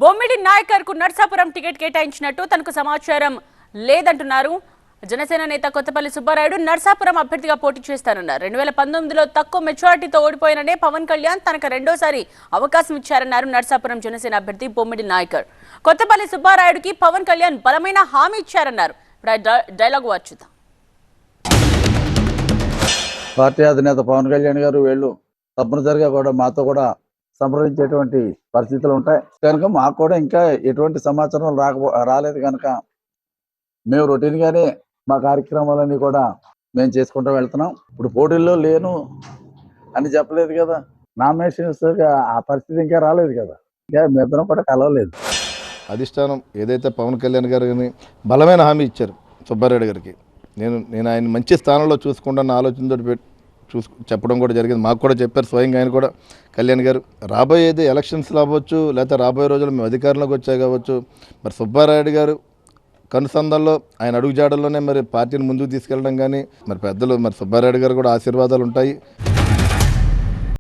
బొమ్మిడి నాయకర్ కు నర్సాపురం టికెట్ కేటాయించినట్టు తనకు సమాచారం లేదంటున్నారు. జనసేన నేత కొత్తపల్లి సుబ్బారాయుడు నర్సాపురం అభ్యర్థిగా పోటీ చేస్తారన్నారు. 2019లో తక్కువ మెజారిటీతో ఓడిపోయిననే పవన్ కళ్యాణ్ తనకు రెండోసారి అవకాశం ఇచ్చారన్నారు నర్సాపురం జనసేన అభ్యర్థి బొమ్మిడి నాయకర్. కొత్తపల్లి సుబ్బారాయుడుకి పవన్ కళ్యాణ్ బలమైన హామీ ఇచ్చారన్నారు. డైలాగ్ వచ్చుదాం. పార్టీ అధినేత పవన్ కళ్యాణ్ గారు వీళ్ళు తప్పనిసరిగా కూడా మాతో కూడా సంప్రదించేటువంటి పరిస్థితులు ఉంటాయి కనుక మాకు కూడా ఇంకా ఎటువంటి సమాచారం రాలేదు కనుక మేము రొటీన్గానే మా కార్యక్రమాలన్నీ కూడా మేము చేసుకుంటూ వెళ్తున్నాం. ఇప్పుడు పోటీల్లో లేను అని చెప్పలేదు కదా, నామినేషన్స్ ఆ పరిస్థితి ఇంకా రాలేదు కదా, ఇంకా మేమిద్దరం కూడా కలవలేదు. అధిష్టానం ఏదైతే పవన్ కళ్యాణ్ గారిని బలమైన హామీ ఇచ్చారు సుబ్బారెడ్డి గారికి, నేను ఆయన మంచి స్థానంలో చూసుకుంటాను ఆలోచనతో చెప్పడం కూడా జరిగింది. మాకు కూడా చెప్పారు స్వయంగా ఆయన కూడా, కళ్యాణ్ గారు రాబోయేది ఎలక్షన్స్లో అవ్వచ్చు, లేకపోతే రాబోయే రోజులు మేము అధికారంలోకి వచ్చా కావచ్చు, మరి సుబ్బారెడ్డి గారు కనుసంధాల్లో ఆయన అడుగుజాడల్లోనే మరి పార్టీని ముందుకు తీసుకెళ్ళడం కానీ మరి పెద్దలు మరి సుబ్బారెడ్డి గారు కూడా ఆశీర్వాదాలు ఉంటాయి.